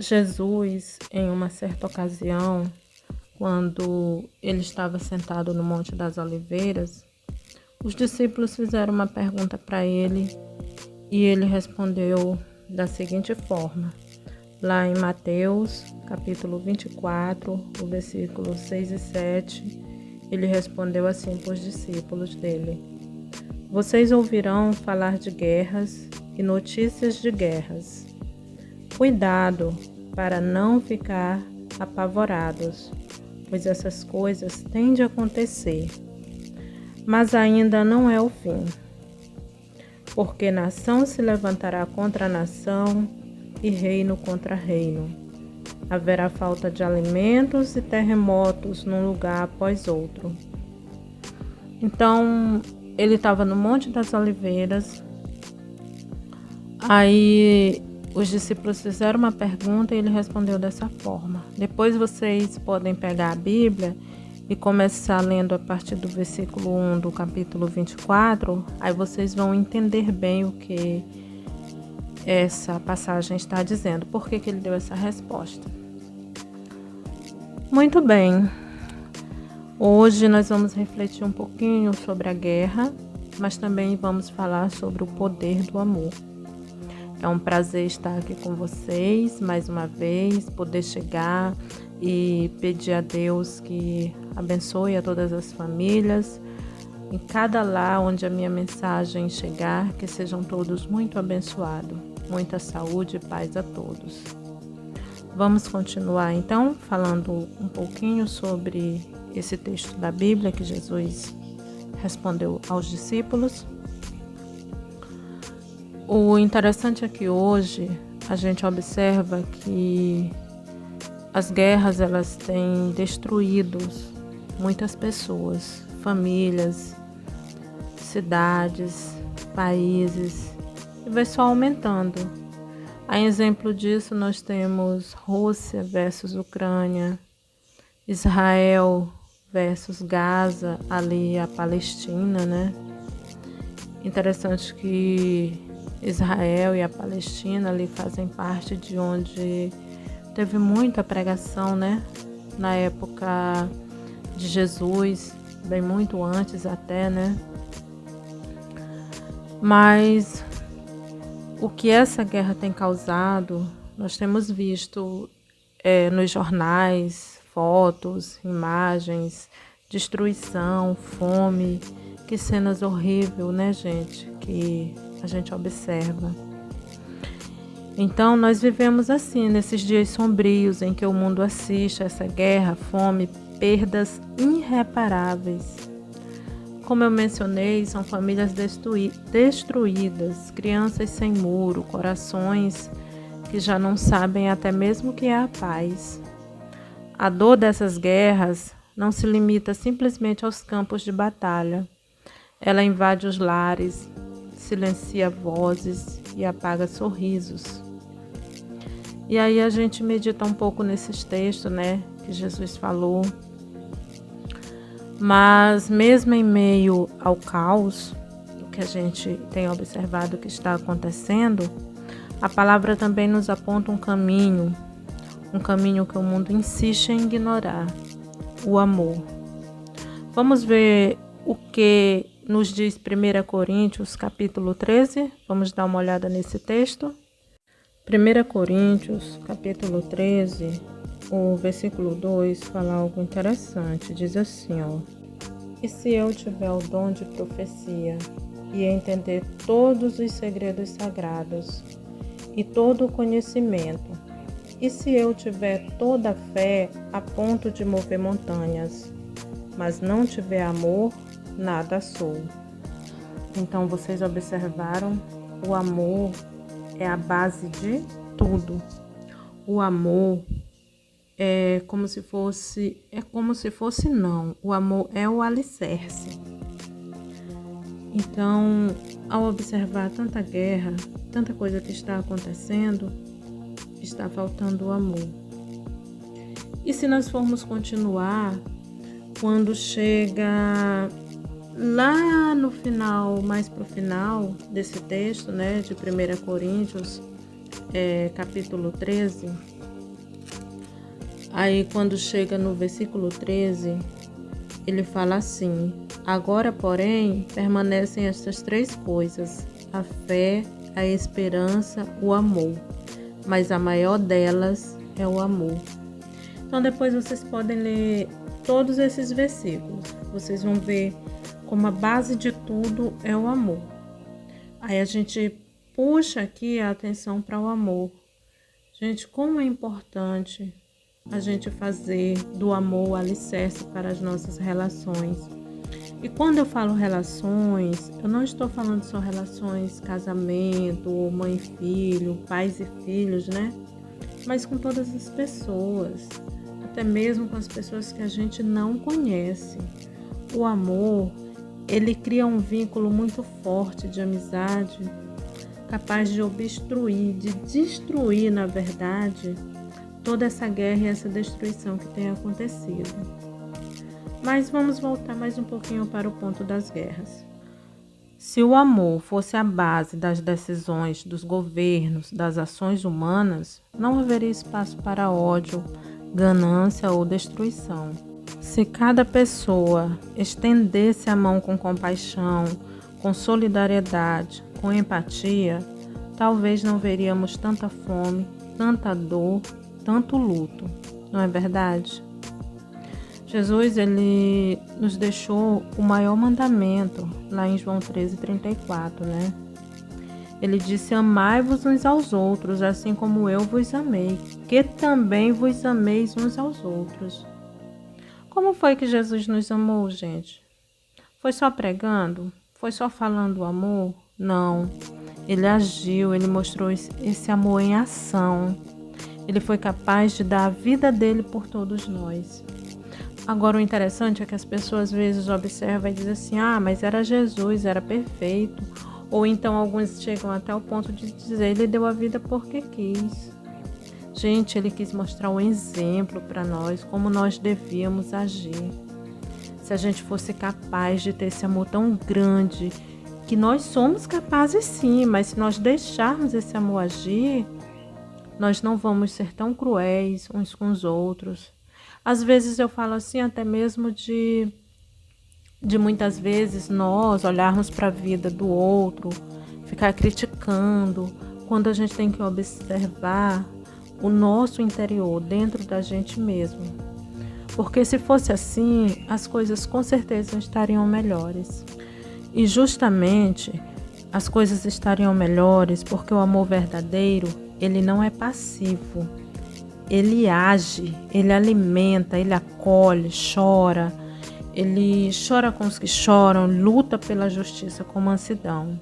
Jesus, em uma certa ocasião, quando ele estava sentado no Monte das Oliveiras, os discípulos fizeram uma pergunta para ele e ele respondeu da seguinte forma. Lá em Mateus, capítulo 24, o versículo 6 e 7, ele respondeu assim para os discípulos dele: Vocês ouvirão falar de guerras e notícias de guerras. Cuidado para não ficar apavorados, pois essas coisas têm de acontecer. Mas ainda não é o fim, porque nação se levantará contra nação e reino contra reino. Haverá falta de alimentos e terremotos num lugar após outro. Então, ele estava no Monte das Oliveiras. Aí os discípulos fizeram uma pergunta e ele respondeu dessa forma. Depois vocês podem pegar a Bíblia e começar lendo a partir do versículo 1 do capítulo 24. Aí vocês vão entender bem o que essa passagem está dizendo. Por que ele deu essa resposta? Muito bem. Hoje nós vamos refletir um pouquinho sobre a guerra, mas também vamos falar sobre o poder do amor. É um prazer estar aqui com vocês mais uma vez, poder chegar e pedir a Deus que abençoe a todas as famílias. Em cada lar onde a minha mensagem chegar, que sejam todos muito abençoados. Muita saúde e paz a todos. Vamos continuar então falando um pouquinho sobre esse texto da Bíblia que Jesus respondeu aos discípulos. O interessante é que hoje a gente observa que as guerras elas têm destruído muitas pessoas, famílias, cidades, países, e vai só aumentando. A exemplo disso nós temos Rússia versus Ucrânia, Israel versus Gaza, ali a Palestina, né? Interessante que Israel e a Palestina ali fazem parte de onde teve muita pregação, né? Na época de Jesus, bem muito antes até, né? Mas o que essa guerra tem causado, nós temos visto nos jornais, fotos, imagens, destruição, fome, que cenas horríveis, né, gente? Que a gente observa. Então, nós vivemos assim, nesses dias sombrios em que o mundo assiste a essa guerra, fome, perdas irreparáveis. Como eu mencionei, são famílias destruídas, crianças sem muro, corações que já não sabem até mesmo o que é a paz. A dor dessas guerras não se limita simplesmente aos campos de batalha. Ela invade os lares, silencia vozes e apaga sorrisos. E aí a gente medita um pouco nesses textos, né, que Jesus falou. Mas mesmo em meio ao caos, o que a gente tem observado que está acontecendo, a palavra também nos aponta um caminho que o mundo insiste em ignorar, o amor. Vamos ver o que nos diz 1 Coríntios, capítulo 13. Vamos dar uma olhada nesse texto. 1 Coríntios, capítulo 13, o versículo 2 fala algo interessante. Diz assim, ó: E se eu tiver o dom de profecia e entender todos os segredos sagrados e todo o conhecimento, e se eu tiver toda a fé a ponto de mover montanhas, mas não tiver amor, nada sou. Então vocês observaram, o amor é a base de tudo. O amor o amor é o alicerce. Então, ao observar tanta guerra, tanta coisa que está acontecendo, está faltando o amor. E se nós formos continuar, quando chega lá no final, mais para o final desse texto, né, de 1 Coríntios, capítulo 13, Aí quando chega no versículo 13, ele fala assim: agora, porém, permanecem estas 3 coisas: a fé, a esperança, o amor. Mas a maior delas é o amor. Então depois vocês podem ler todos esses versículos. Vocês vão ver como a base de tudo é o amor. Aí a gente puxa aqui a atenção para o amor. Gente, como é importante a gente fazer do amor o alicerce para as nossas relações. E quando eu falo relações, eu não estou falando só relações casamento, mãe e filho, pais e filhos, né? Mas com todas as pessoas, até mesmo com as pessoas que a gente não conhece. O amor, ele cria um vínculo muito forte de amizade, capaz de obstruir, de destruir, na verdade, toda essa guerra e essa destruição que tem acontecido. Mas vamos voltar mais um pouquinho para o ponto das guerras. Se o amor fosse a base das decisões dos governos, das ações humanas, não haveria espaço para ódio, ganância ou destruição. Se cada pessoa estendesse a mão com compaixão, com solidariedade, com empatia, talvez não veríamos tanta fome, tanta dor, tanto luto, não é verdade? Jesus, ele nos deixou o maior mandamento, lá em João 13:34, né? Ele disse: amai-vos uns aos outros, assim como eu vos amei, que também vos ameis uns aos outros. Como foi que Jesus nos amou, gente? Foi só pregando? Foi só falando o amor? Não. Ele agiu, ele mostrou esse amor em ação. Ele foi capaz de dar a vida dele por todos nós. Agora, o interessante é que as pessoas às vezes observam e dizem assim: ah, mas era Jesus, era perfeito. Ou então alguns chegam até o ponto de dizer: ele deu a vida porque quis. Gente, ele quis mostrar um exemplo para nós, como nós devíamos agir. Se a gente fosse capaz de ter esse amor tão grande, que nós somos capazes sim, mas se nós deixarmos esse amor agir, nós não vamos ser tão cruéis uns com os outros. Às vezes eu falo assim, até mesmo de muitas vezes nós olharmos para a vida do outro, ficar criticando, quando a gente tem que observar o nosso interior dentro da gente mesmo. Porque se fosse assim, as coisas com certeza estariam melhores. E justamente as coisas estariam melhores porque o amor verdadeiro, ele não é passivo. Ele age, ele alimenta, ele acolhe, chora. Ele chora com os que choram, luta pela justiça com mansidão.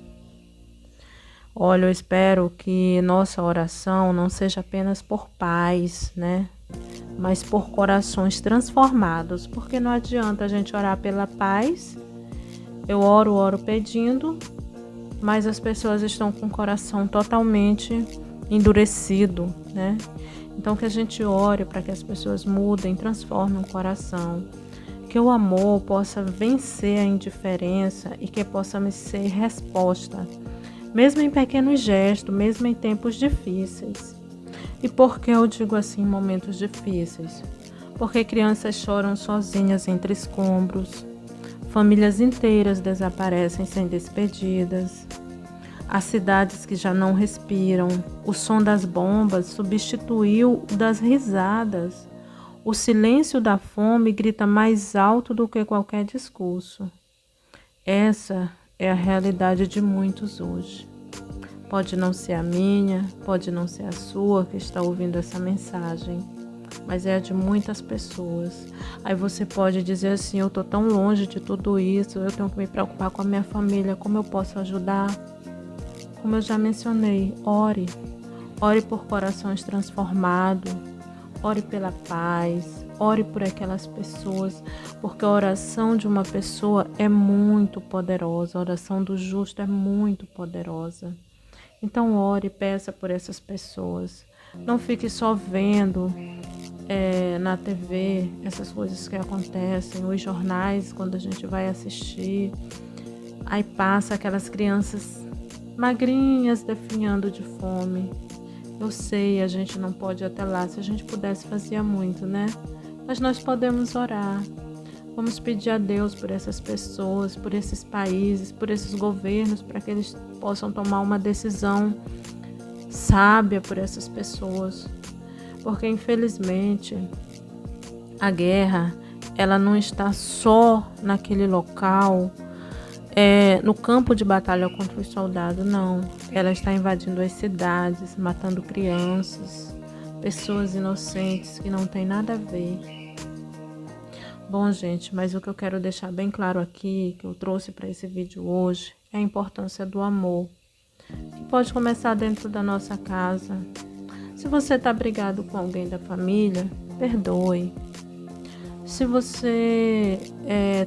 Olha, eu espero que nossa oração não seja apenas por paz, né? Mas por corações transformados. Porque não adianta a gente orar pela paz. Eu oro pedindo, mas as pessoas estão com o coração totalmente endurecido, né? Então que a gente ore para que as pessoas mudem, transformem o coração. Que o amor possa vencer a indiferença e que possa me ser resposta, mesmo em pequenos gestos, mesmo em tempos difíceis. E por que eu digo assim, momentos difíceis? Porque crianças choram sozinhas entre escombros, famílias inteiras desaparecem sem despedidas, há cidades que já não respiram, o som das bombas substituiu o das risadas. O silêncio da fome grita mais alto do que qualquer discurso. Essa é a realidade de muitos hoje. Pode não ser a minha, pode não ser a sua que está ouvindo essa mensagem, mas é a de muitas pessoas. Aí você pode dizer assim: eu estou tão longe de tudo isso, eu tenho que me preocupar com a minha família, como eu posso ajudar? Como eu já mencionei, ore. Ore por corações transformados. Ore pela paz, ore por aquelas pessoas, porque a oração de uma pessoa é muito poderosa, a oração do justo é muito poderosa. Então ore e peça por essas pessoas. Não fique só vendo na TV essas coisas que acontecem, os jornais, quando a gente vai assistir, aí passa aquelas crianças magrinhas definhando de fome. Eu sei, a gente não pode ir até lá. Se a gente pudesse, fazia muito, né? Mas nós podemos orar. Vamos pedir a Deus por essas pessoas, por esses países, por esses governos, para que eles possam tomar uma decisão sábia por essas pessoas. Porque, infelizmente, a guerra, ela não está só naquele local, no campo de batalha contra os soldados, não. Ela está invadindo as cidades, matando crianças, pessoas inocentes que não tem nada a ver. Bom, gente, mas o que eu quero deixar bem claro aqui, que eu trouxe para esse vídeo hoje, é a importância do amor, que pode começar dentro da nossa casa. Se você está brigado com alguém da família, perdoe. Se você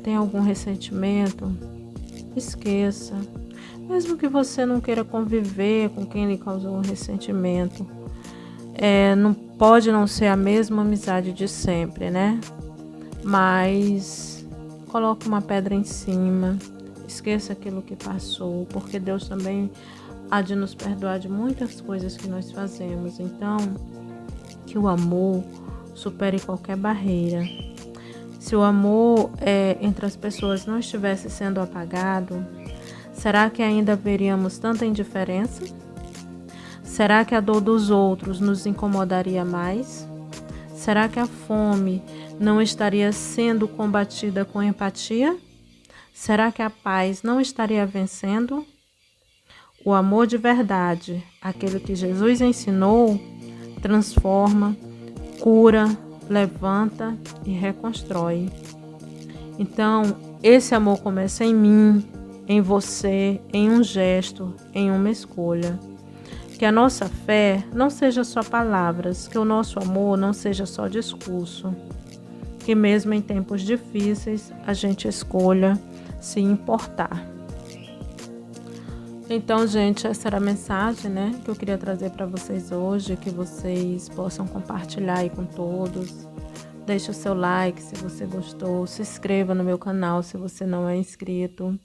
tem algum ressentimento, esqueça. Mesmo que você não queira conviver com quem lhe causou um ressentimento, não pode não ser a mesma amizade de sempre, né? Mas coloque uma pedra em cima, esqueça aquilo que passou, porque Deus também há de nos perdoar de muitas coisas que nós fazemos. Então, que o amor supere qualquer barreira. Se o amor entre as pessoas não estivesse sendo apagado, será que ainda veríamos tanta indiferença? Será que a dor dos outros nos incomodaria mais? Será que a fome não estaria sendo combatida com empatia? Será que a paz não estaria vencendo? O amor de verdade, aquele que Jesus ensinou, transforma, cura, levanta e reconstrói. Então, esse amor começa em mim, em você, em um gesto, em uma escolha. Que a nossa fé não seja só palavras, que o nosso amor não seja só discurso. Que mesmo em tempos difíceis, a gente escolha se importar. Então, gente, essa era a mensagem, né, que eu queria trazer para vocês hoje, que vocês possam compartilhar aí com todos. Deixe o seu like se você gostou, se inscreva no meu canal se você não é inscrito.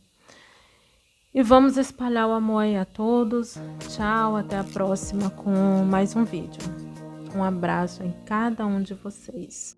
E vamos espalhar o amor aí a todos. Tchau, até a próxima com mais um vídeo. Um abraço em cada um de vocês.